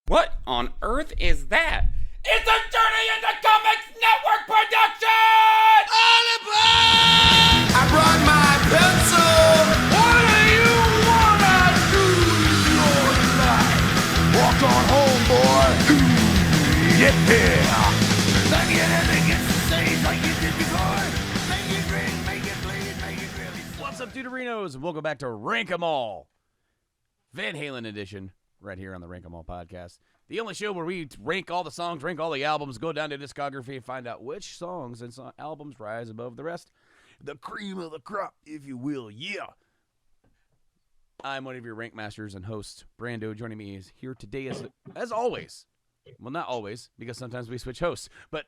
What on earth is that? It's a Journey into Comics Network production! All aboard! I brought my pencil. What do you wanna do with your life? Walk on home, boy. Yeah. Like anything gets to say like you did before. Make it ring, make it bleed, make it really. What's up, Deuterinos, and welcome back to Rank 'Em All, Van Halen edition, right here on the Rank 'Em All podcast. The only show where we rank all the songs, rank all the albums, go down to discography, and find out which songs and albums rise above the rest. The cream of the crop, if you will, yeah. I'm one of your rank masters and hosts, Brando. Joining me is here today as always. Well, not always, because sometimes we switch hosts. But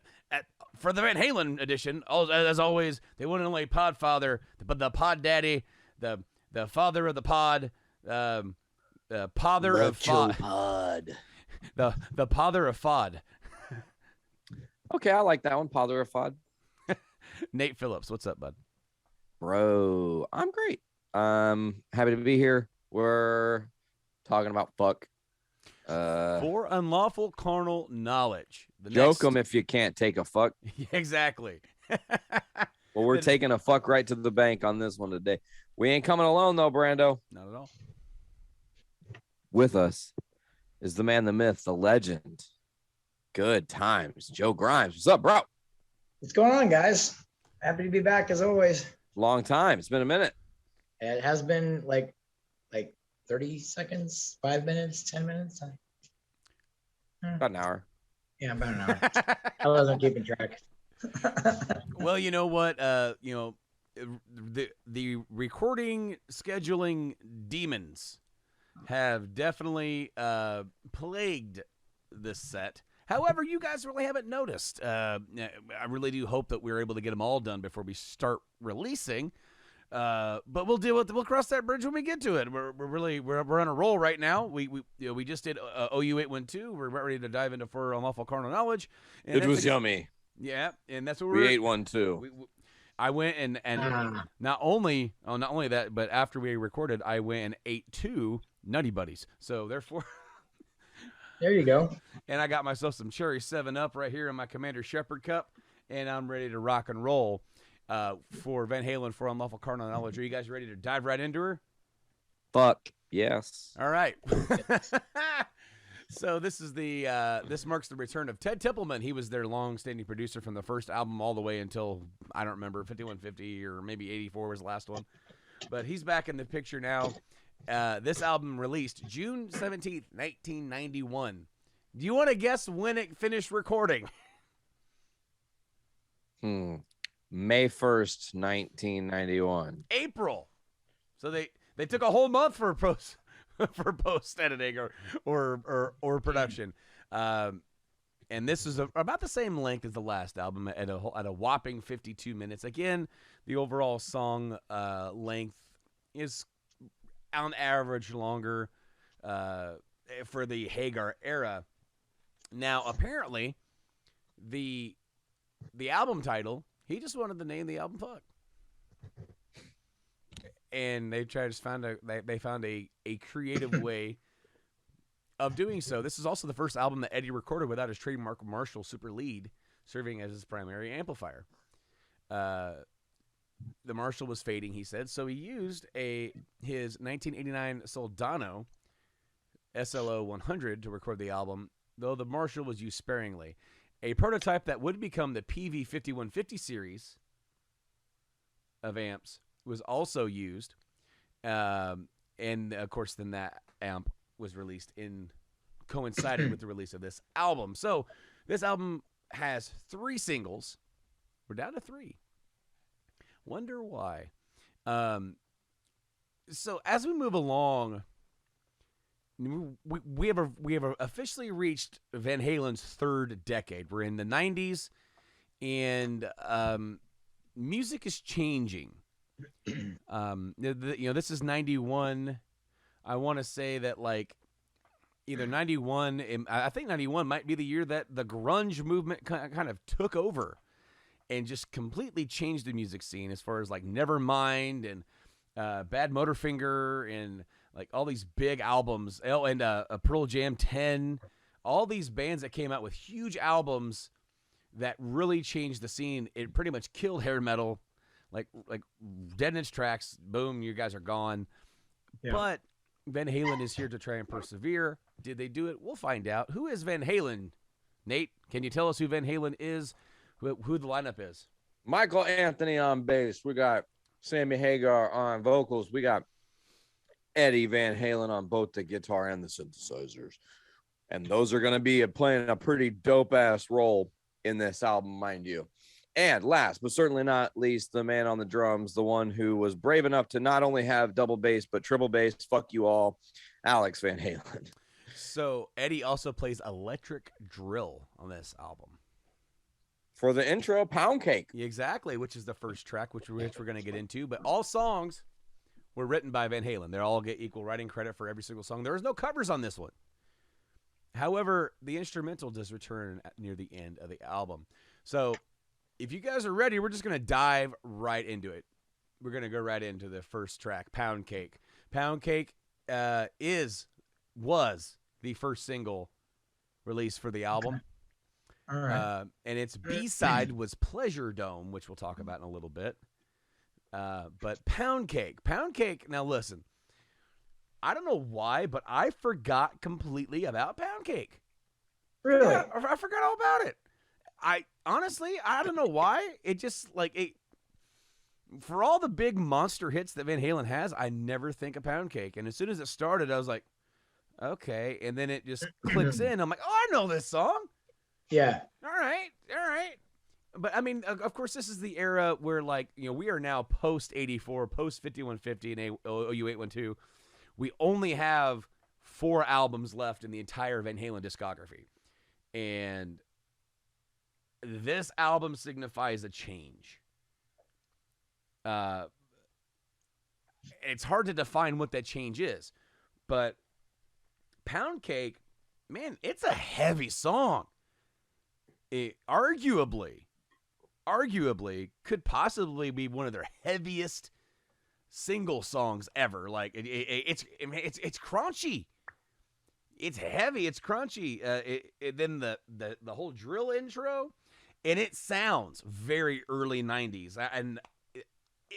for the Van Halen edition, as always, the one and only Podfather, the Pod Daddy, the father of the pod, the pother of Pod. the pother of Fod. Okay, I like that one. Pother of Fod. Nate Phillips, what's up, bud? Bro, I'm great. Happy to be here. We're talking about fuck. For Unlawful Carnal Knowledge. Joke them if you can't take a fuck. Exactly. Well, we're taking a fuck right to the bank on this one today. We ain't coming alone, though, Brando. Not at all. With us is the man, the myth, the legend. Good times. Joe Grimes. What's up, bro? What's going on, guys? Happy to be back as always. Long time. It's been a minute. It has been like 30 seconds, 5 minutes, 10 minutes. About an hour. Yeah, about an hour. I wasn't keeping track. Well, you know what? The recording scheduling demons have definitely plagued this set. However, you guys really haven't noticed. I really do hope that we're able to get them all done before we start releasing. But we'll deal with. We'll cross that bridge when we get to it. We're on a roll right now. We just did OU 812. We're about ready to dive into For Unlawful Carnal Knowledge. And It was yummy. Yeah, and that's what We ate one, too. I went and not only that, but after we recorded, I went and ate 2 Nutty Buddies. So therefore, There you go. and I got myself some Cherry 7-Up right here in my Commander Shepherd cup, and I'm ready to rock and roll for Van Halen for Unlawful Carnal Knowledge. Are you guys ready to dive right into her? Fuck. Yes. All right. So this is this marks the return of Ted Templeman. He was their long-standing producer from the first album all the way until, I don't remember, 5150 or maybe 84 was the last one. But he's back in the picture now. This album released June 17th, 1991. Do you want to guess when it finished recording? May 1st, 1991. April. So they took a whole month for post editing or production. And this is about the same length as the last album at a whopping 52 minutes. Again, the overall song length is on average longer for the Hagar era. Now, apparently, the album title, he just wanted to name the album "Fuck," and they found a creative way of doing so. This is also the first album that Eddie recorded without his trademark Marshall Super Lead serving as his primary amplifier. The Marshall was fading, he said, so he used his 1989 Soldano SLO 100 to record the album, though the Marshall was used sparingly. A prototype that would become the PV 5150 series of amps was also used, and of course then that amp was released coincided with the release of this album. So this album has 3 singles. We're down to 3. Wonder why. So as we move along, we have officially reached Van Halen's 3rd decade. We're in the 90s, and music is changing. This is 91. I want to say that either 91. I think 91 might be the year that the grunge movement kind of took over and just completely changed the music scene as far as Nevermind and Bad Motorfinger and like all these big albums. Oh, and Pearl Jam 10, all these bands that came out with huge albums that really changed the scene. It pretty much killed hair metal, like Dead Inch Tracks. Boom, you guys are gone. Yeah. But Van Halen is here to try and persevere. Did they do it? We'll find out. Who is Van Halen? Nate, can you tell us who Van Halen is? Who the lineup is? Michael Anthony on bass. We got Sammy Hagar on vocals. We got Eddie Van Halen on both the guitar and the synthesizers. And those are going to be playing a pretty dope-ass role in this album, mind you. And last, but certainly not least, the man on the drums, the one who was brave enough to not only have double bass, but triple bass, fuck you all, Alex Van Halen. So Eddie also plays electric drill on this album. For the intro, Pound Cake. Exactly, which is the first track, which we're going to get into. But all songs were written by Van Halen. They all get equal writing credit for every single song. There is no covers on this one. However, the instrumental does return near the end of the album. So if you guys are ready, we're just going to dive right into it. We're going to go right into the first track, Pound Cake. Pound Cake was the first single released for the album. Okay. All right. And its B-side was Pleasure Dome, which we'll talk about in a little bit. But Pound Cake. Now listen, I don't know why, but I forgot completely about Pound Cake. Really? Yeah, I forgot all about it. I honestly, I don't know why. It just for all the big monster hits that Van Halen has, I never think of Pound Cake. And as soon as it started, I was like, okay. And then it just clicks in. I'm like, oh, I know this song. Yeah. All right. But I mean, of course, this is the era where, we are now post 84, post 5150 and OU 812. We only have 4 albums left in the entire Van Halen discography. And this album signifies a change. It's hard to define what that change is. But Pound Cake, man, it's a heavy song. It arguably could possibly be one of their heaviest single songs ever. Like it's crunchy. It's heavy. It's crunchy. Then the whole drill intro, and it sounds very early 90s. And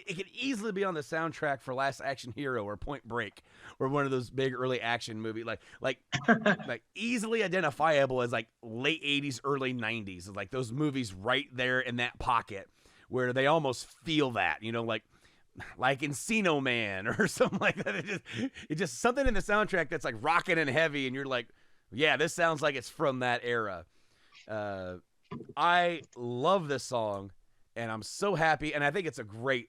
it could easily be on the soundtrack for Last Action Hero or Point Break, or one of those big early action movie, like easily identifiable as like late 80s, early 90s. It's like those movies right there in that pocket where they almost feel that, like Encino Man or something like that. It just something in the soundtrack that's like rocking and heavy, and you're like, yeah, this sounds like it's from that era. I love this song, and I'm so happy, and I think it's a great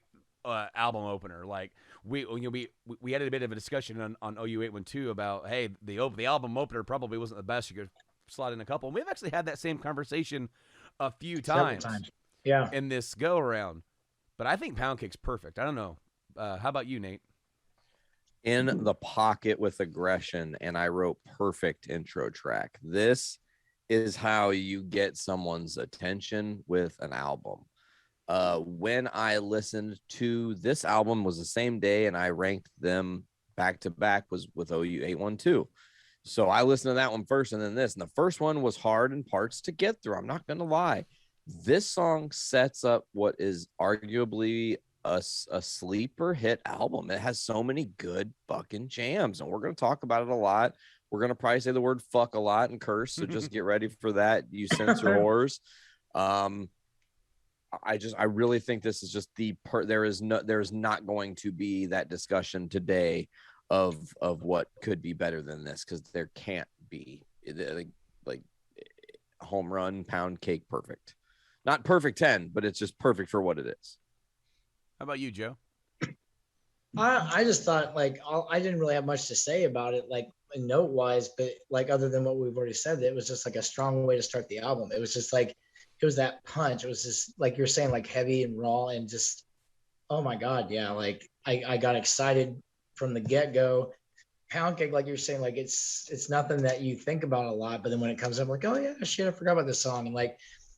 album opener. Like we had a bit of a discussion on OU 812 about, hey, the album opener probably wasn't the best. You could slot in a couple. And we've actually had that same conversation a few times. Yeah. In this go around. But I think Pound Cake's perfect. I don't know. How about you, Nate? In the pocket with aggression, and I wrote perfect intro track. This is how you get someone's attention with an album. When I listened to this album was the same day, and I ranked them back to back was with OU 812. So I listened to that one first and then this, and the first one was hard in parts to get through. I'm not going to lie. This song sets up what is arguably a sleeper hit album. It has so many good fucking jams, and we're going to talk about it a lot. We're going to probably say the word fuck a lot and curse. So just get ready for that, you censor whores. I really think this is just there's not going to be that discussion today of what could be better than this, because there can't be. Like home run, Pound Cake, perfect. Not perfect 10, but it's just perfect for what it is. How about you, Joe? I just thought I didn't really have much to say about it, note wise, but other than what we've already said, it was just like a strong way to start the album. It was just it was that punch. It was just like you're saying, heavy and raw, and just, oh my God. Yeah. I got excited from the get go. Pound Cake, like you're saying, it's nothing that you think about a lot, but then when it comes up, oh yeah, shit, I forgot about this song. And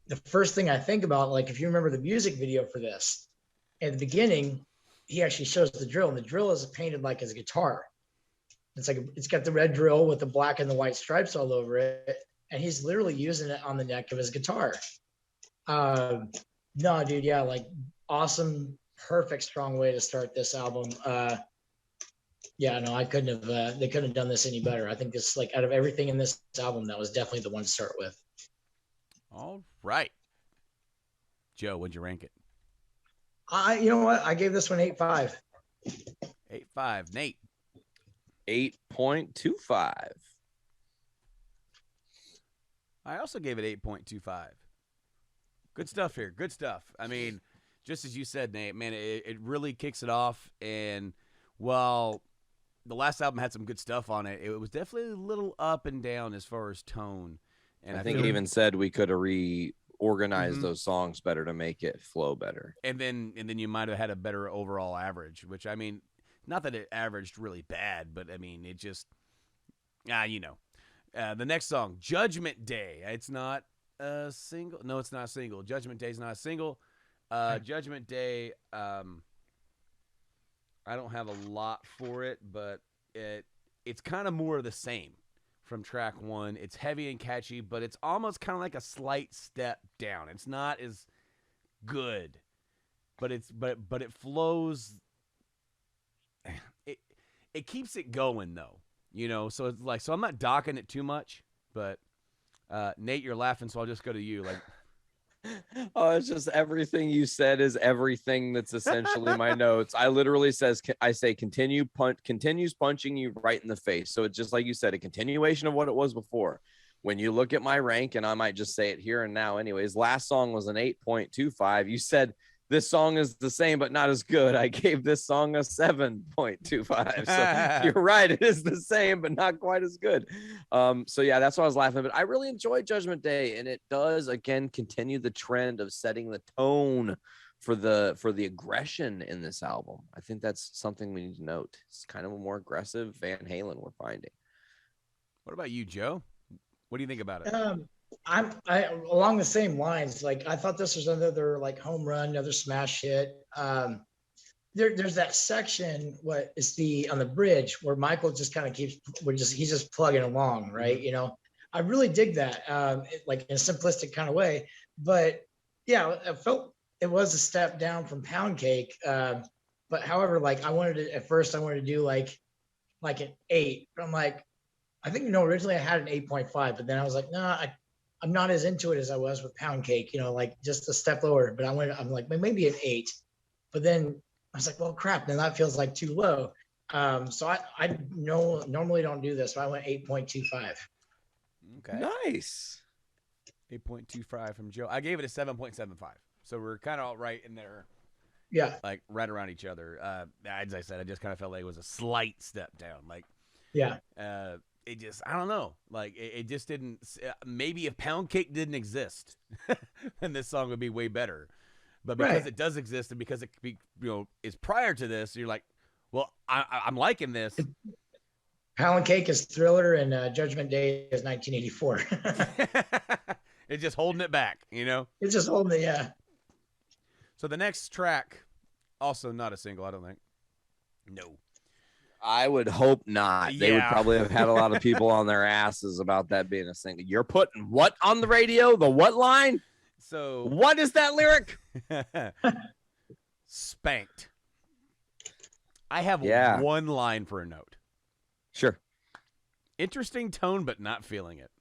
the first thing I think about, if you remember the music video for this, at the beginning, he actually shows the drill, and the drill is painted like his guitar. It's got the red drill with the black and the white stripes all over it, and he's literally using it on the neck of his guitar. No, dude, yeah, like awesome, perfect, strong way to start this album. Yeah, no, I couldn't have. They couldn't have done this any better. I think this, like, out of everything in this album, that was definitely the one to start with. All right, Joe, what'd you rank it? You know what? I gave this one 8.5. 8.5. Nate. 8.25. I also gave it 8.25. Good stuff here. Good stuff. I mean, just as you said, Nate, man, it really kicks it off. And while the last album had some good stuff on it, it was definitely a little up and down as far as tone. And I think it even said we could have reorganized those songs better to make it flow better. And then you might have had a better overall average, which, I mean, not that it averaged really bad, but I mean, it just, you know. The next song, Judgment Day. It's not a single. No, it's not a single. Judgment Day is not a single. Judgment Day, I don't have a lot for it, but it's kind of more of the same from track one. It's heavy and catchy, but it's almost kind of like a slight step down. It's not as good, but it flows. It keeps it going though, you know. So it's like, so I'm not docking it too much, but Nate, you're laughing, so I'll just go to you. Like, oh, it's just everything you said is everything that's essentially my notes. I literally say continues punching you right in the face. So it's just like you said, a continuation of what it was before. When you look at my rank, and I might just say it here and now anyways, last song was an 8.25. You said this song is the same, but not as good. I gave this song a 7.25. So you're right. It is the same, but not quite as good. So yeah, that's why I was laughing. But I really enjoyed Judgment Day. And it does, again, continue the trend of setting the tone for the aggression in this album. I think that's something we need to note. It's kind of a more aggressive Van Halen we're finding. what about you, Joe? What do you think about it? I along the same lines. Like, I thought this was another like home run, another smash hit. There's that section, what is on the bridge where Michael just kind of he's just plugging along, right? You know, I really dig that, like in a simplistic kind of way. But yeah, I felt it was a step down from Pound Cake. But however, like at first I wanted to do like an 8. But I'm like, I think, originally I had an 8.5, but then I was like, no, I'm not as into it as I was with Pound Cake, like just a step lower. But I'm like, maybe an 8. But then I was like, well, crap, then that feels like too low. So I normally don't do this, but I went 8.25. Okay. Nice. 8.25 from Joe. I gave it a 7.75. So we're kind of all right in there. Yeah. Like right around each other. As I said, I just kind of felt like it was a slight step down. Like, yeah. It just, I don't know. Like, it just didn't. Maybe if Pound Cake didn't exist, then this song would be way better. But because it does exist, and because it could be, is prior to this, you're like, well, I'm liking this. Pound Cake is Thriller, and Judgment Day is 1984. It's just holding it back, It's just holding it, yeah. So the next track, also not a single, I don't think. No. I would hope not. They would probably have had a lot of people on their asses about that being a single. You're putting what on the radio? The what line? So what is that lyric? Spanked. I have one line for a note. Sure. Interesting tone, but not feeling it.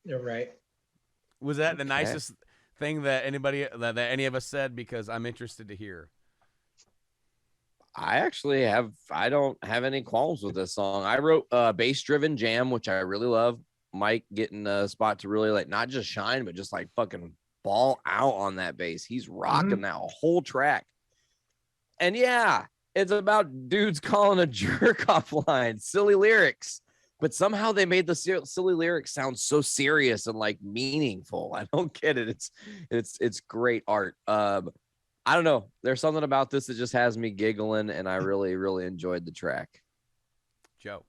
You're right. Was that the nicest thing that any of us said? Because I'm interested to hear. I don't have any qualms with this song. I wrote bass driven jam, which I really love. Mike getting a spot to really like not just shine, but just like fucking ball out on that bass. He's rocking that whole track. And yeah, it's about dudes calling a jerk off line, silly lyrics, but somehow they made the silly lyrics sound so serious and like meaningful. I don't get it. It's great art. I don't know. There's something about this that just has me giggling, and I really, really enjoyed the track. Joe.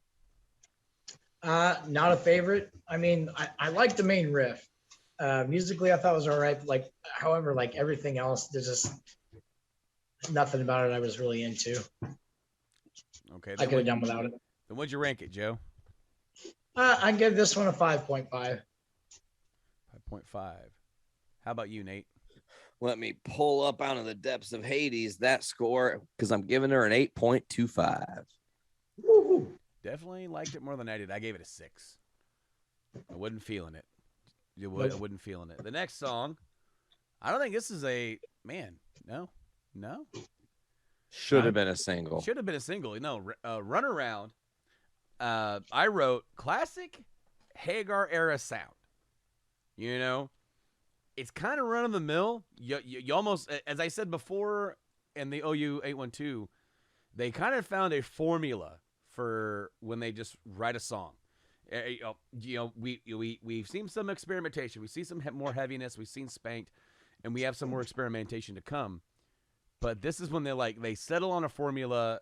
Not a favorite. I mean, I like the main riff. Musically, I thought it was all right. But however, everything else, there's just nothing about it I was really into. Okay. I could have done without it. And what'd you rank it, Joe? I give this one a 5.5. 5.5. How about you, Nate? Let me pull up out of the depths of Hades that score because I'm giving her an 8.25. Woo-hoo. Definitely liked it more than I did. I gave it a 6. I wasn't feeling it. I wasn't feeling it. The next song, I don't think this is a man. No. Should have been a single. Should have been a single. No, Run Around. I wrote classic Hagar era sound. You know, it's kind of run of the mill. You almost, as I said before, in the OU 812, they kind of found a formula for when they just write a song. We've seen some experimentation. We see some more heaviness. We've seen Spanked, and we have some more experimentation to come. But this is when they settle on a formula.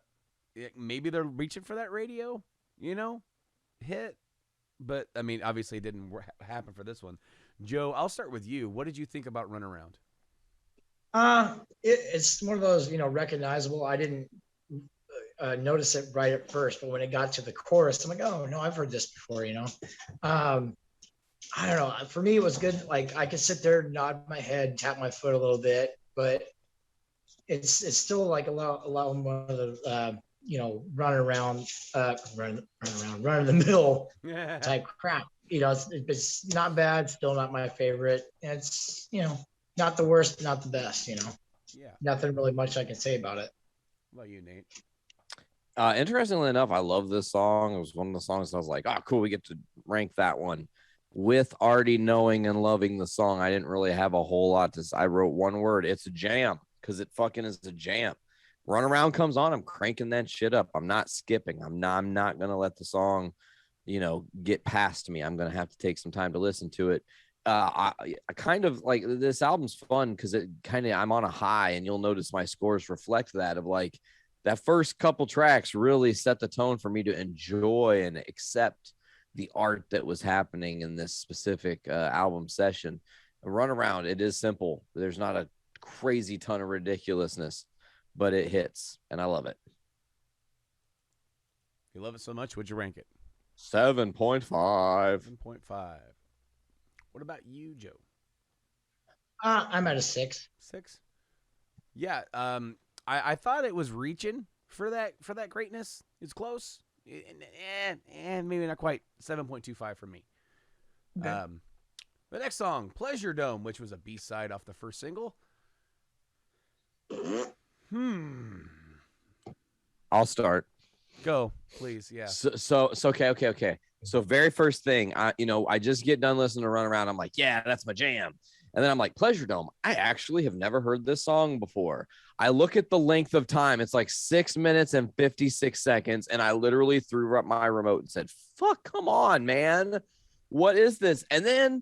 Maybe they're reaching for that radio, hit. But I mean, obviously, it didn't happen for this one. Joe, I'll start with you. What did you think about Run Around? It's one of those, recognizable. I didn't notice it right at first, but when it got to the chorus, I'm like, oh no, I've heard this before. I don't know. For me, it was good. Like I could sit there, nod my head, tap my foot a little bit, but it's still like a lot more of the run of the mill type crap. It's not bad, still not my favorite. It's not the worst, not the best. Yeah. Nothing really much I can say about it. What about you, Nate? Interestingly enough, I love this song. It was one of the songs I was like, oh, cool, we get to rank that one. With already knowing and loving the song, I didn't really have a whole lot to say. I wrote one word. It's a jam, because it fucking is a jam. Run Around comes on, I'm cranking that shit up. I'm not skipping. I'm not going to let the song, get past me. I'm going to have to take some time to listen to it. I kind of like this album's fun because I'm on a high, and you'll notice my scores reflect that of like that first couple tracks really set the tone for me to enjoy and accept the art that was happening in this specific album session. Run Around, it is simple. There's not a crazy ton of ridiculousness, but it hits, and I love it. You love it so much, would you rank it? 7.5. 7.5. What about you, Joe? I'm at a 6. 6? Yeah. I thought it was reaching for that greatness. It's close. And maybe not quite. 7.25 for me. Okay. The next song, Pleasure Dome, which was a B-side off the first single. I'll start. Go, please. Yeah. So okay. So very first thing, I just get done listening to Run Around. I'm like, yeah, that's my jam. And then I'm like, Pleasure Dome. I actually have never heard this song before. I look at the length of time. It's like 6 minutes and 56 seconds. And I literally threw up my remote and said, fuck, come on, man. What is this? And then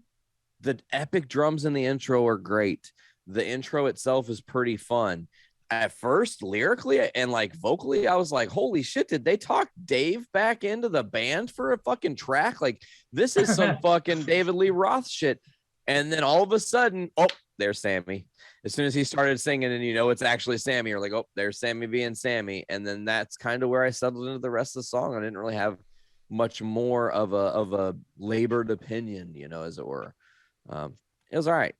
the epic drums in the intro are great. The intro itself is pretty fun. At first, lyrically and like vocally, I was like, holy shit, did they talk Dave back into the band for a fucking track? Like, this is some fucking David Lee Roth shit. And then all of a sudden, oh, there's Sammy. As soon as he started singing and it's actually Sammy, you're like, oh, there's Sammy being Sammy. And then that's kind of where I settled into the rest of the song. I didn't really have much more of a labored opinion, as it were. It was all right.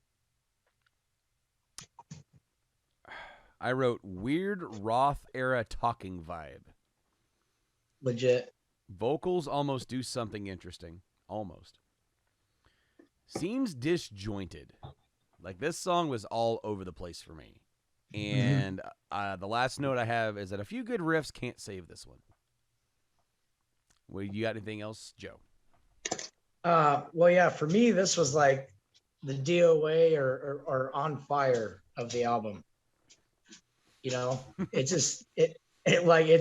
I wrote weird Roth era talking vibe. Legit. Vocals almost do something interesting. Almost. Seems disjointed. Like this song was all over the place for me. And the last note I have is that a few good riffs can't save this one. Well, you got anything else, Joe? Well, yeah, for me, this was like the DOA or On Fire of the album. It just it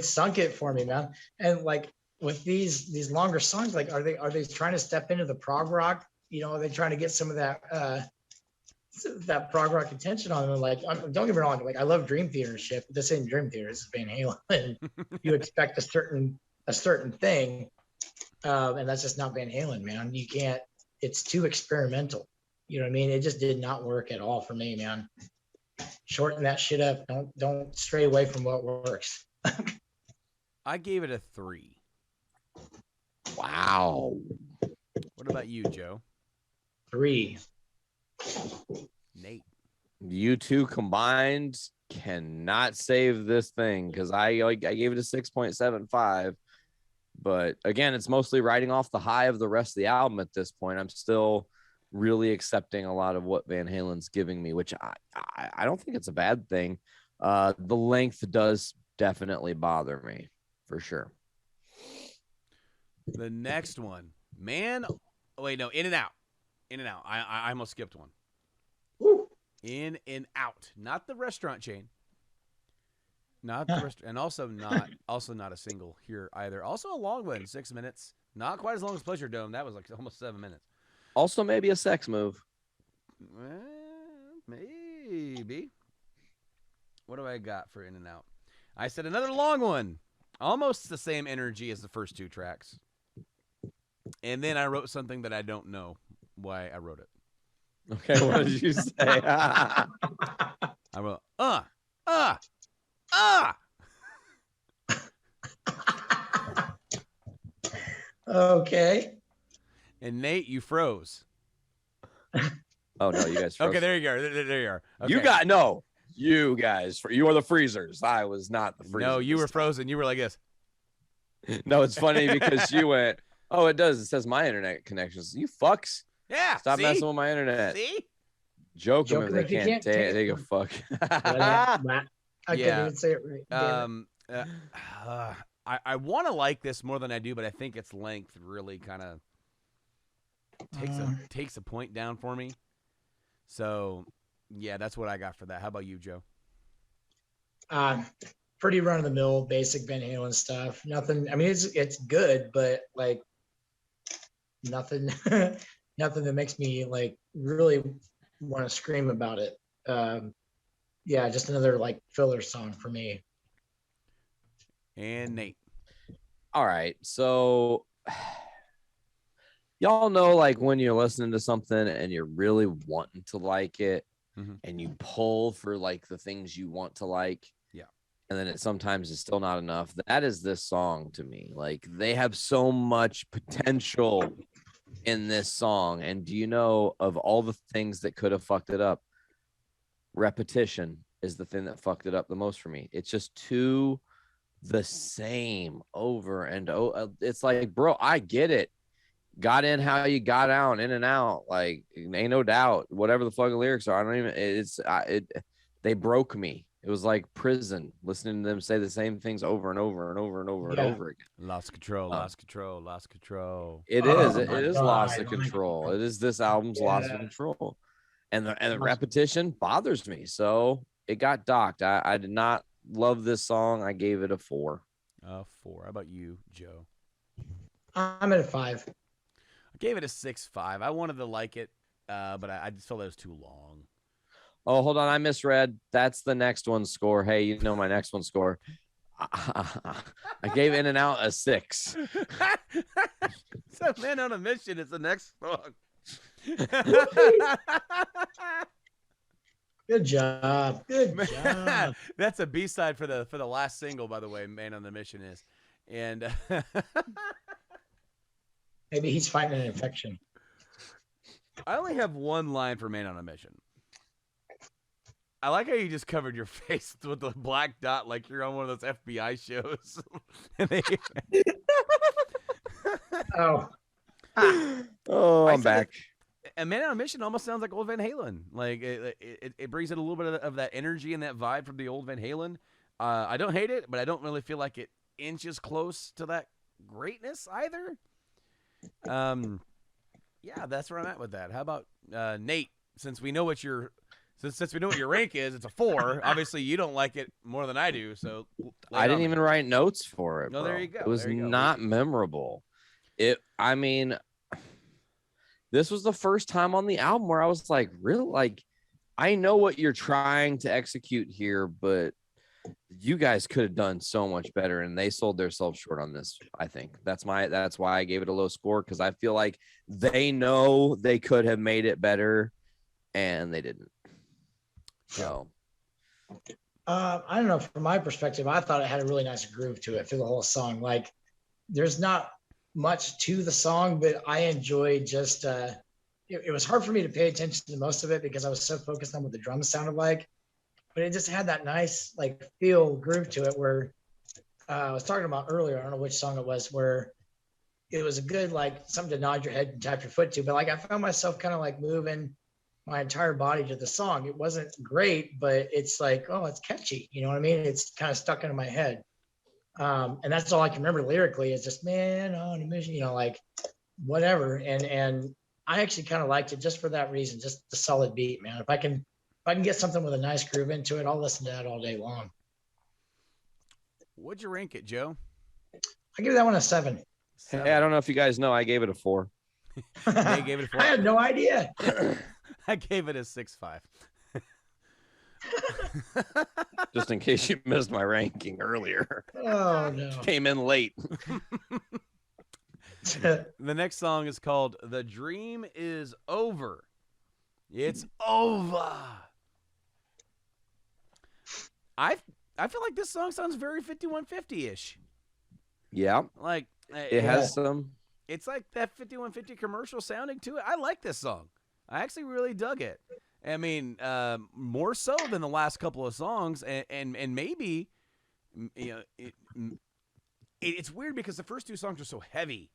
sunk it for me, man. And like with these longer songs, like are they trying to step into the prog rock? Are they trying to get some of that prog rock attention on them? Like, don't get me wrong, like I love Dream Theater and shit, but this ain't Dream Theater, this is Van Halen. And you expect a certain thing, and that's just not Van Halen, man. You can't. It's too experimental. You know what I mean? It just did not work at all for me, man. Shorten that shit up. Don't stray away from what works. I gave it a 3. Wow. What about you, Joe? 3. Nate? You two combined cannot save this thing because I gave it a 6.75. But again, it's mostly riding off the high of the rest of the album at this point. I'm still really accepting a lot of what Van Halen's giving me, which I don't think it's a bad thing. The length does definitely bother me for sure. The next one, man. Oh, wait, no, In and Out. In and Out. I almost skipped one. Woo. In and Out, not the restaurant chain. Not the restaurant, and also not a single here either. Also a long one, 6 minutes. Not quite as long as Pleasure Dome. That was like almost 7 minutes. Also, maybe a sex move. Maybe. What do I got for In and Out? I said another long one. Almost the same energy as the first 2 tracks. And then I wrote something that I don't know why I wrote it. Okay, what did you say? I wrote, Okay. And Nate, you froze. Oh no, you guys froze. Okay, there you go. There you are. Okay. You guys, you are the freezers. I was not the freezer. No, you this were time. frozen. You were like this. No, it's funny because you went, oh, it does. It says my internet connections. You fucks. Yeah. Stop see? messing with my internet. See? Joke them Joke if 'em they if you can't can't take a fuck. I couldn't Yeah. even say it right. Damn it. I want to like this more than I do, but I think its length really kind of takes a point down for me. So, yeah, that's what I got for that. How about you, Joe? Pretty run of the mill, basic Van Halen stuff. Nothing. I mean, it's good, but like nothing, nothing that makes me like really want to scream about it. Yeah, just another like filler song for me. And Nate. All right. So y'all know, like when you're listening to something and you're really wanting to like it and you pull for like the things you want to like. Yeah. And then it sometimes is still not enough. That is this song to me. Like they have so much potential in this song. And do you know of all the things that could have fucked it up? Repetition is the thing that fucked it up the most for me. It's just too the same over and over. It's like, bro, I get it. Got in how you got out, in and out. Like, ain't no doubt. Whatever the fucking lyrics are, I don't even. They broke me. It was like prison, listening to them say the same things over and over and over and over and over again. Lost control, lost control, lost control. It Oh is. my It is God. loss of control. It is this album's loss of control, and the repetition bothers me. So it got docked. I did not love this song. I gave it a 4. 4. How about you, Joe? I'm at a 5. I gave it a 6.5. I wanted to like it, but I just felt it was too long. Oh, hold on. I misread. That's the next one's score. Hey, you know my next one's score. I gave In and Out a 6. So Man on a Mission is the next song. Good job. Good job. That's a B-side for the last single, by the way. Man on the Mission is, and Maybe he's fighting an infection. I only have one line for Man on a Mission. I like how you just covered your face with the black dot like you're on one of those FBI shows. Oh. Oh, I'm back. And Man on a Mission almost sounds like old Van Halen. Like it brings in a little bit of that energy and that vibe from the old Van Halen. I don't hate it, but I don't really feel like it inches close to that greatness either. Yeah, that's where I'm at with that. How about Nate? Since we know what your rank is, it's a 4. Obviously, you don't like it more than I do. So I didn't even write notes for it. No, bro. there you go. It was There you go. not memorable. I mean, this was the first time on the album where I was like, really? Like, I know what you're trying to execute here, but you guys could have done so much better, and they sold themselves short on this. I think that's why I gave it a low score, because I feel like they know they could have made it better, and they didn't. So, I don't know. From my perspective, I thought it had a really nice groove to it for the whole song. Like, there's not much to the song, but I enjoyed just it was hard for me to pay attention to most of it because I was so focused on what the drums sounded like. But it just had that nice like feel groove to it where I was talking about earlier, I don't know which song it was, where it was a good like something to nod your head and tap your foot to, but like I found myself kind of like moving my entire body to the song. It wasn't great, but it's like, oh, it's catchy. You know what I mean? It's kind of stuck into my head. And that's all I can remember lyrically is just man on a mission, you know, like whatever. And I actually kind of liked it just for that reason, just the solid beat, man. If I can get something with a nice groove into it, I'll listen to that all day long. What'd you rank it, Joe? I give that one a 7. Hey, I don't know if you guys know, I gave it a 4. They gave it a 4. I had no idea. I gave it a 6.5. Just in case you missed my ranking earlier. Oh no. Came in late. The next song is called The Dream Is Over. It's over. I feel like this song sounds very 5150-ish. Yeah. Like It has some. It's like that 5150 commercial sounding to it. I like this song. I actually really dug it. I mean, more so than the last couple of songs, and maybe, you know, it's weird because the first 2 songs are so heavy,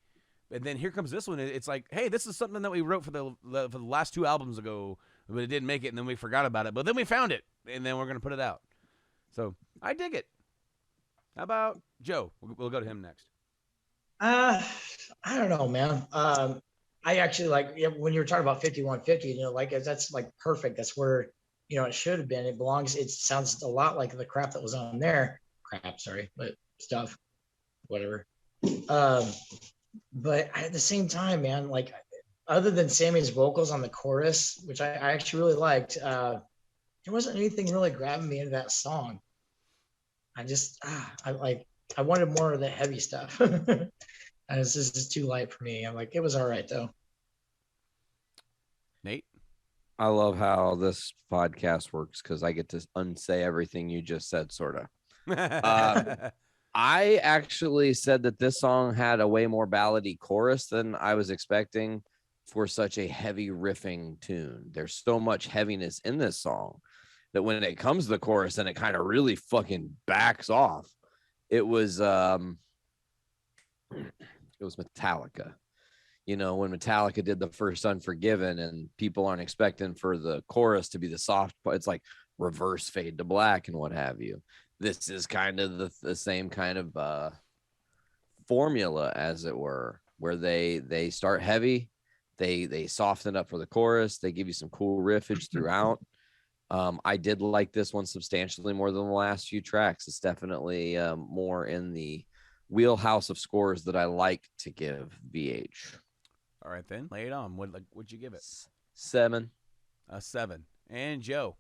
and then here comes this one. It's like, hey, this is something that we wrote for the last 2 albums ago, but it didn't make it, and then we forgot about it, but then we found it, and then we're gonna put it out. So I dig it. How about Joe? We'll go to him next. I don't know, man. I actually like when you were talking about 5150, you know, like that's like perfect. That's where, you know, it should have been. It belongs. It sounds a lot like the crap that was on there. Crap, sorry, but stuff, whatever. But at the same time, man, like other than Sammy's vocals on the chorus, which I actually really liked, there wasn't anything really grabbing me into that song. I just, I wanted more of the heavy stuff. And it's just too light for me. I'm like, it was all right though. Nate? I love how this podcast works because I get to unsay everything you just said, sort of. I actually said that this song had a way more ballady chorus than I was expecting for such a heavy riffing tune. There's so much heaviness in this song that when it comes to the chorus and it kind of really fucking backs off. It was Metallica. You know, when Metallica did the first Unforgiven and people aren't expecting for the chorus to be the soft, it's like reverse fade to black and what have you. This is kind of the same kind of formula, as it were, where they start heavy, they soften up for the chorus, they give you some cool riffage throughout. I did like this one substantially more than the last few tracks. It's definitely more in the wheelhouse of scores that I like to give VH. All right, then. Lay it on. What'd you give it? 7. A 7. And Joe?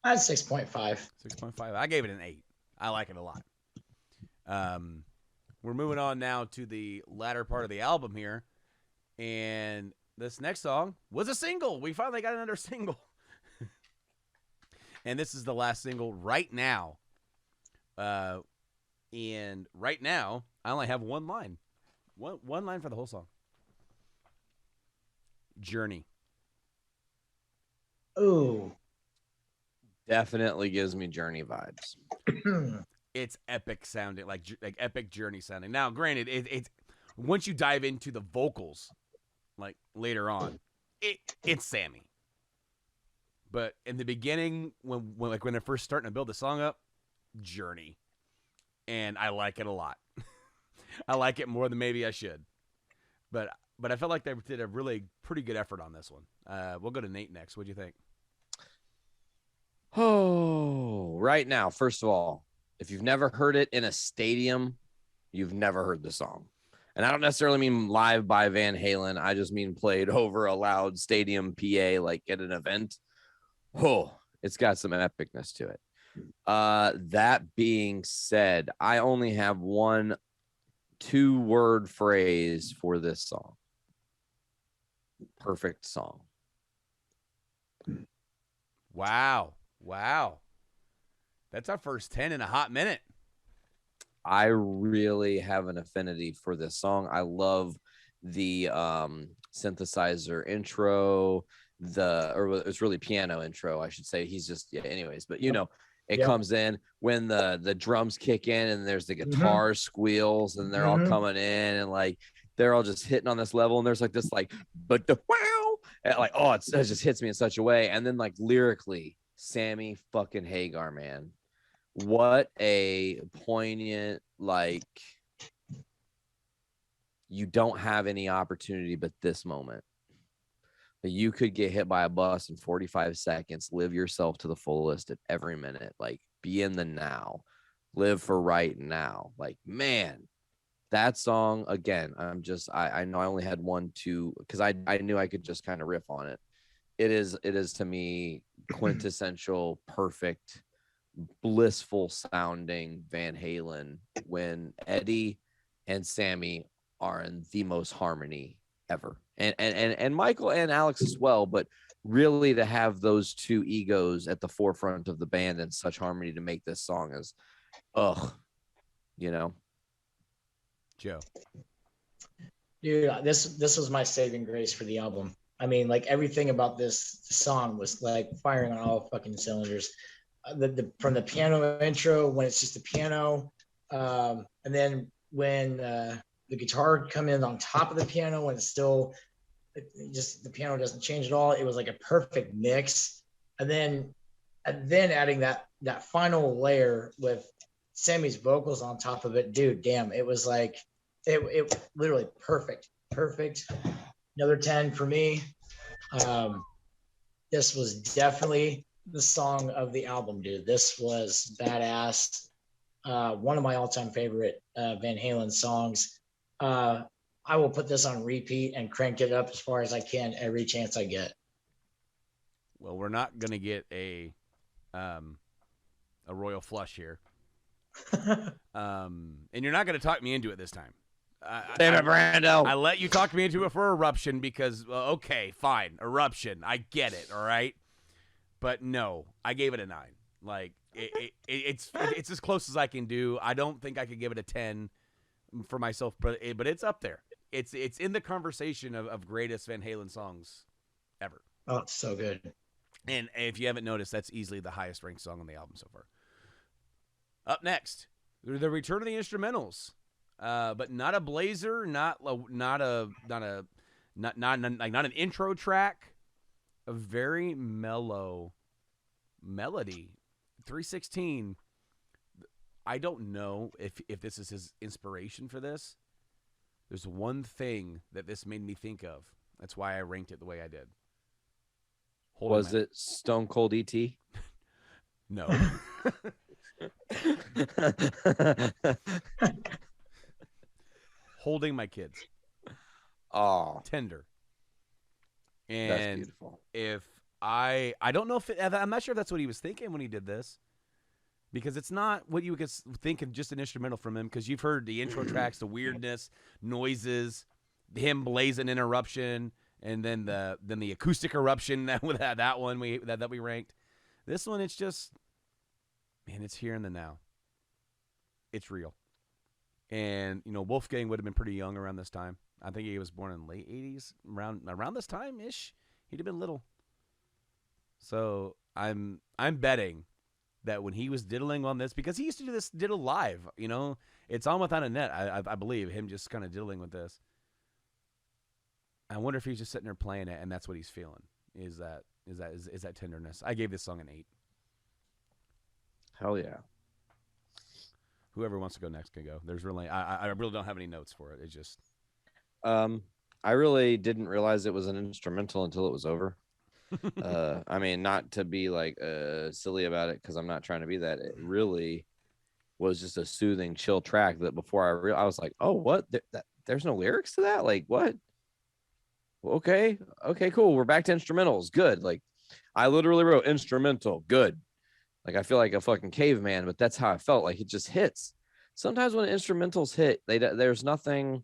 I had 6.5. 6.5. I gave it an 8. I like it a lot. We're moving on now to the latter part of the album here. And this next song was a single. We finally got another single. And this is the last single right now. And right now, I only have one line. One line for the whole song. Journey. Ooh. Definitely gives me Journey vibes. It's epic sounding, like epic Journey sounding. Now, granted, it's once you dive into the vocals, like later on, it's Sammy. But in the beginning, when they're first starting to build the song up, Journey. And I like it a lot. I like it more than maybe I should. But I felt like they did a really pretty good effort on this one. We'll go to Nate next. What do you think? Oh, right now, first of all, if you've never heard it in a stadium, you've never heard the song. And I don't necessarily mean live by Van Halen. I just mean played over a loud stadium PA, like at an event. Oh, it's got some epicness to it. That being said, I only have 1 2-word phrase for this song. Perfect song. Wow. That's our first 10 in a hot minute. I really have an affinity for this song. I love the synthesizer intro, or it's really piano intro, I should say. He's just, yeah, anyways, but you know, it comes in when the drums kick in and there's the guitar squeals and they're all coming in and like they're all just hitting on this level, and there's like this like but the wow, and like, oh, it just hits me in such a way. And then like lyrically, Sammy fucking Hagar, man, what a poignant, like, you don't have any opportunity but this moment. That you could get hit by a bus in 45 seconds, live yourself to the fullest at every minute, like be in the now, live for right now. Like, man, that song, again, I know I only had one, two, because I knew I could just kind of riff on it. It is to me quintessential, perfect, blissful sounding Van Halen when Eddie and Sammy are in the most harmony ever. And Michael and Alex as well, but really to have those two egos at the forefront of the band in such harmony to make this song is, you know. Joe. Dude, this was my saving grace for the album. I mean, like everything about this song was like firing on all fucking cylinders. From the piano intro, when it's just the piano, and then when the guitar come in on top of the piano, when it's still just the piano doesn't change at all. It was like a perfect mix. And then adding that final layer with Sammy's vocals on top of it, dude, damn, it was like it literally perfect. Another 10 for me. This was definitely the song of the album, dude. This was badass. One of my all-time favorite Van Halen songs. I will put this on repeat and crank it up as far as I can every chance I get. Well, we're not gonna get a royal flush here, and you're not gonna talk me into it this time. Damn it, Brando! I let you talk me into it for Eruption because okay, fine, Eruption, I get it, all right, but no, I gave it a 9. Like it's as close as I can do. I don't think I could give it a 10 for myself, but it's up there. It's in the conversation of greatest Van Halen songs ever. Oh, it's so good. And if you haven't noticed, that's easily the highest ranked song on the album so far. Up next, the return of the instrumentals, but not a blazer, not an intro track, a very mellow melody. 316. I don't know if this is his inspiration for this. There's one thing that this made me think of. That's why I ranked it the way I did. Was it Stone Cold E.T.? No. Holding my kids. Oh, Tender. that's And beautiful. if I don't know I'm not sure if that's what he was thinking when he did this. Because it's not what you could think of just an instrumental from him. Because you've heard the intro tracks, the weirdness, noises, him blazing interruption, and then the acoustic eruption that one we ranked. This one, it's just, man, it's here in the now. It's real. And Wolfgang would have been pretty young around this time. I think he was born in the late 80s, around this time ish. He'd have been little. So I'm betting that when he was diddling on this, because he used to do this diddle live, it's on without a net. I believe him just kind of diddling with this. I wonder if he's just sitting there playing it, and that's what he's feeling. Is that tenderness? I gave this song an 8. Hell yeah. Whoever wants to go next can go. There's really, I really don't have any notes for it. It's just, I really didn't realize it was an instrumental until it was over. I mean, not to be like silly about it, because I'm not trying to be that. It really was just a soothing, chill track that before I was like, oh, what? There's no lyrics to that? Like, what? Okay, cool. We're back to instrumentals. Good. Like, I literally wrote instrumental. Good. Like, I feel like a fucking caveman, but that's how I felt. Like, it just hits. Sometimes when instrumentals hit, there's nothing.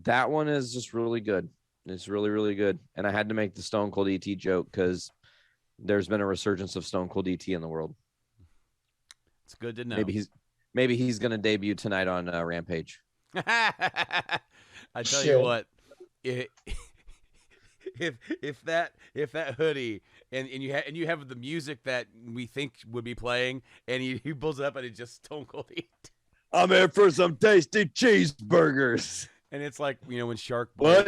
That one is just really good. It's really, really good. And I had to make the Stone Cold E.T. joke because there's been a resurgence of Stone Cold E.T. in the world. It's good to know. Maybe he's gonna debut tonight on Rampage. I tell you Shit. what, if that hoodie and you have the music that we think would be playing, and he pulls it up and it's just Stone Cold Heat, I'm here for some tasty cheeseburgers. and it's like, you know, when Shark Boy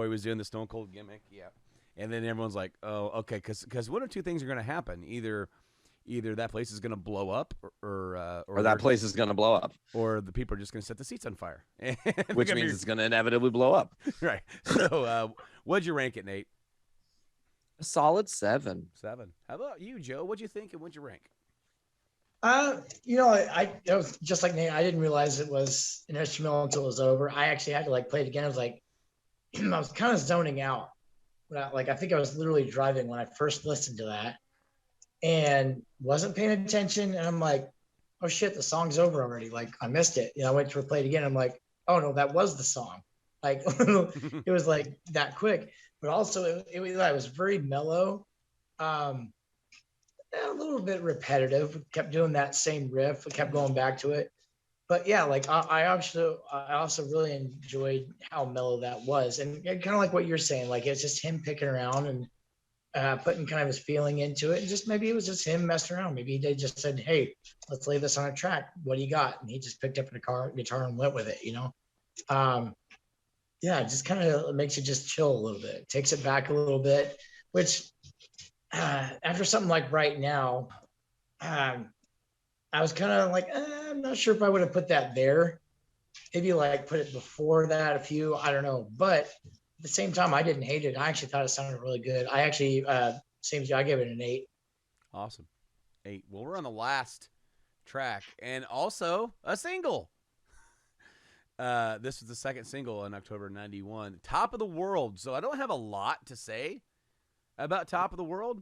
was doing the Stone Cold gimmick, yeah, and then everyone's like, oh, okay, because one of two things are going to happen: either that place is going to blow up, or that place is gonna blow up, or the people are just going to set the seats on fire, which means it's gonna inevitably blow up. right. So, what'd you rank it, Nate? A solid 7. 7. How about you, Joe? What'd you think and what'd you rank? You know, I it was just like Nate. I didn't realize it was an instrumental until it was over. I actually had to like play it again. I was like, I was kind of zoning out. I think I was literally driving when I first listened to that, and wasn't paying attention. And I'm like, oh shit, the song's over already. Like I missed it. You know, I went to play it again. I'm like, oh no, that was the song. Like it was like that quick. But also it was very mellow. A little bit repetitive. We kept doing that same riff. We kept going back to it. But yeah, like I also really enjoyed how mellow that was, and kind of like what you're saying. Like it's just him picking around and putting kind of his feeling into it. And just maybe it was just him messing around. Maybe they just said, "Hey, let's lay this on a track. What do you got?" And he just picked up a guitar and went with it. You know, yeah, it just kind of makes you just chill a little bit. Takes it back a little bit, which. After something like Right Now, I was kind of like, I'm not sure if I would have put that there. Maybe like put it before that a few, I don't know. But at the same time, I didn't hate it. I actually thought it sounded really good. I actually, same as you, I gave it an 8. Awesome. 8. Well, we're on the last track and also a single. This was the second single in October 91. Top of the World. So I don't have a lot to say about Top of the World.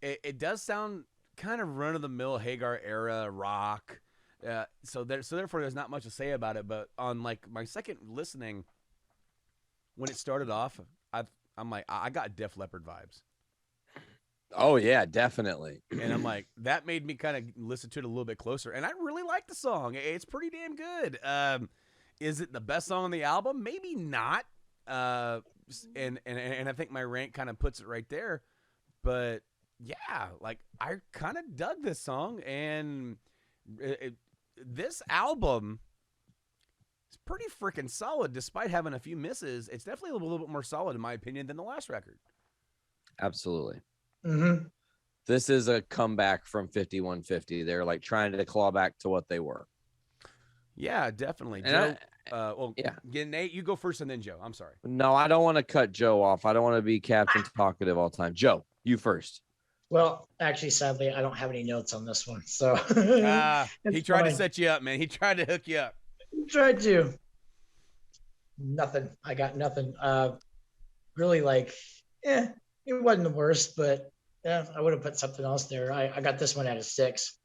It does sound kind of run-of-the-mill Hagar era rock. So therefore there's not much to say about it. But on like my second listening, when it started off, I'm like, I got Def Leppard vibes. Oh yeah, definitely. And I'm like, that made me kind of listen to it a little bit closer. And I really like the song. It's pretty damn good. Is it the best song on the album? Maybe not. And I think my rank kind of puts it right there. But yeah, like I kind of dug this song, and this album is pretty freaking solid despite having a few misses. It's definitely a little bit more solid in my opinion than the last record. Absolutely. Mm-hmm. This is a comeback from 5150. They're like trying to claw back to what they were. Yeah, definitely. And Joe, yeah, Nate, you go first and then Joe. I'm sorry. No, I don't want to cut Joe off. I don't want to be Captain Talkative all the time. Joe, you first. Well, actually, sadly, I don't have any notes on this one. So he tried to set you up, man. He tried to hook you up. Tried to. Nothing. I got nothing. Really, like, it wasn't the worst, but yeah, I would have put something else there. I got this one at a 6.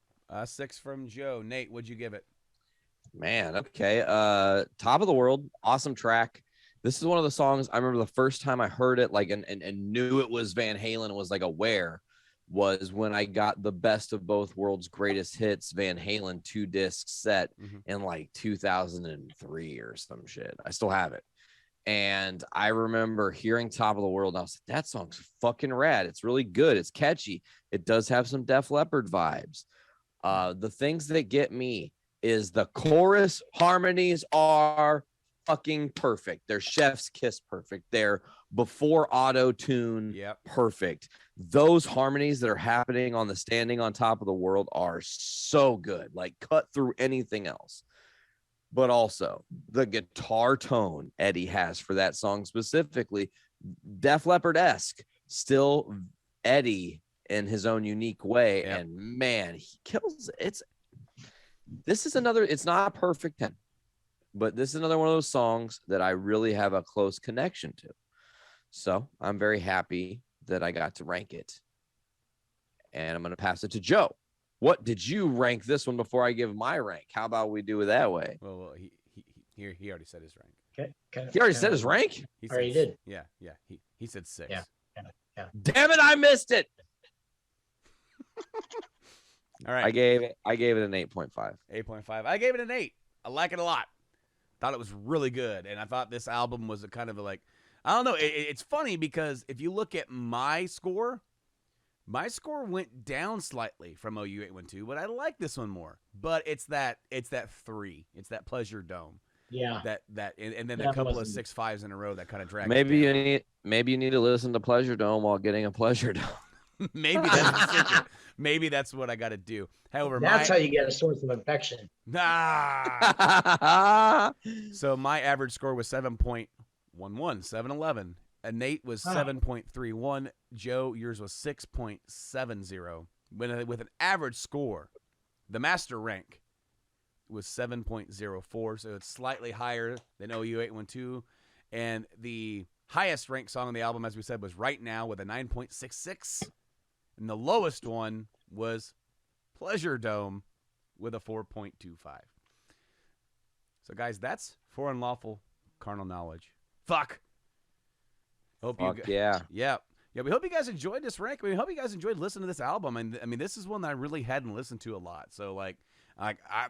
6 from Joe. Nate, what'd you give it? Man, okay. Top of the World, awesome track. This is one of the songs I remember the first time I heard it, like, and knew it was Van Halen, was like aware, was when I got the Best of Both Worlds Greatest Hits Van Halen 2-disc set in like 2003 or some shit. I still have it. And I remember hearing Top of the World, and I was like, that song's fucking rad. It's really good. It's catchy. It does have some Def Leppard vibes. The things that get me is the chorus harmonies are fucking perfect. They're chef's kiss perfect. They're before auto tune perfect. Those harmonies that are happening on the Standing on Top of the World are so good, like cut through anything else. But also the guitar tone Eddie has for that song specifically, Def Leppard-esque, still Eddie in his own unique way. And man, he kills it. This is another, it's not a perfect 10, but this is another one of those songs that I really have a close connection to. So I'm very happy that I got to rank it. And I'm going to pass it to Joe. What did you rank this one before I give my rank? How about we do it that way? Well, he already said his rank. Okay. He already said his rank? He already did. Yeah. He said 6. Yeah. Damn it, I missed it. All right. I gave it an 8.5. 8.5. I gave it an 8. I like it a lot. Thought it was really good. And I thought this album was a kind of like, I don't know. It's funny because if you look at my score went down slightly from OU812, but I like this one more. But it's that 3. It's that Pleasure Dome. Yeah. And then a That couple of wasn't- 6.5s in a row that kind of dragged. Maybe it down. you need to listen to Pleasure Dome while getting a Pleasure Dome. Maybe that's the secret. Maybe that's what I got to do. However, That's how you get a source of infection. So my average score was 7.11, 711. Nate was 7.31. Joe, yours was 6.70. With an average score, the master rank was 7.04, so it's slightly higher than OU812. And the highest ranked song on the album, as we said, was Right Now with a 9.66. And the lowest one was Pleasure Dome with a 4.25. So, guys, that's For Unlawful Carnal Knowledge. Fuck. Yeah. Yeah. We hope you guys enjoyed this rank. We hope you guys enjoyed listening to this album. And I mean, this is one that I really hadn't listened to a lot. So,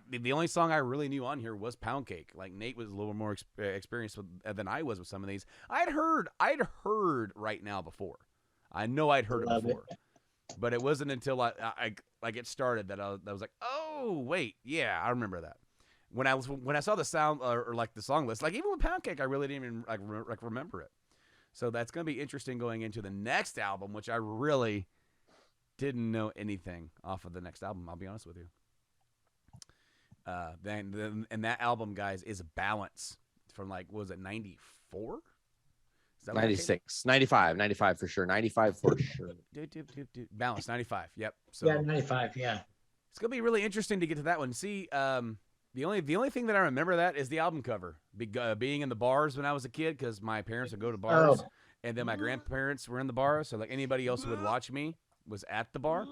the only song I really knew on here was Pound Cake. Like, Nate was a little more experienced than I was with some of these. I'd heard Right Now before. I know I'd heard it before. But it wasn't until I it started that I was like, oh wait, yeah, I remember that. When I saw the sound or like the song list, like even with Pound Cake, I really didn't even remember it. So that's gonna be interesting going into the next album, which I really didn't know anything off of the next album. I'll be honest with you. And that album, guys, is Balance from what was it, 94? 96, 95 for sure. 95 for sure. Balance 95. Yep. So Yeah, 95. Yeah. it's gonna be really interesting to get to that one. See, the only thing that I remember that is the album cover. Being in the bars when I was a kid, because my parents would go to bars, and then my grandparents were in the bars. So like anybody else who would watch me was at the bar.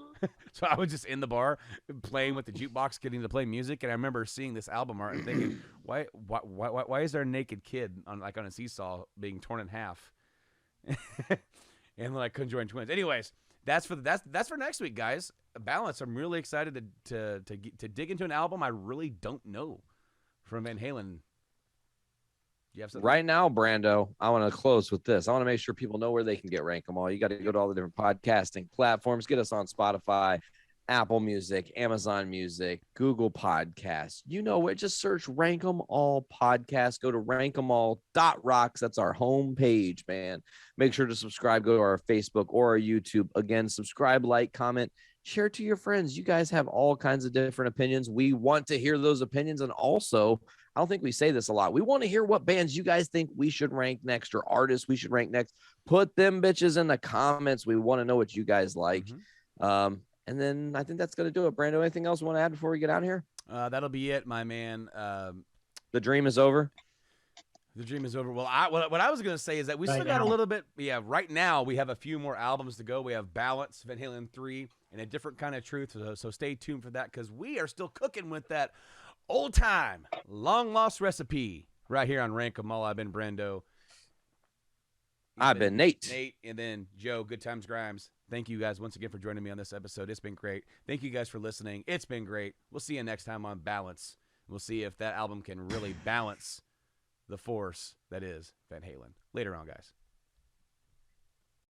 So I was just in the bar playing with the jukebox, getting to play music. And I remember seeing this album art and thinking, why is there a naked kid on a seesaw being torn in half? And like conjoined twins. Anyways, that's for next week, guys. Balance. I'm really excited to dig into an album I really don't know from Van Halen. You have something? Right now, Brando, I want to close with this. I want to make sure people know where they can get Rank 'Em All. You got to go to all the different podcasting platforms. Get us on Spotify, Apple Music, Amazon Music, Google Podcasts. You know it. Just search Rank 'Em All Podcast. Go to rankemall.rocks. That's our homepage, man. Make sure to subscribe. Go to our Facebook or our YouTube. Again, subscribe, like, comment, share to your friends. You guys have all kinds of different opinions. We want to hear those opinions. And also, I don't think we say this a lot. We want to hear what bands you guys think we should rank next or artists we should rank next. Put them bitches in the comments. We want to know what you guys like. And then I think that's going to do it. Brando, anything else you want to add before we get out of here? That'll be it, my man. The dream is over. The dream is over. Well, what I was going to say is that we still got a little bit. Yeah, right now we have a few more albums to go. We have Balance, Van Halen 3, and A Different Kind of Truth. So stay tuned for that because we are still cooking with that old-time, long-lost recipe right here on Rank 'Em All. I've been Brando. I've been Nate. And then Joe, Good Times Grimes. Thank you guys once again for joining me on this episode. It's been great. Thank you guys for listening. It's been great. We'll see you next time on Balance. We'll see if that album can really balance the force that is Van Halen. Later on, guys.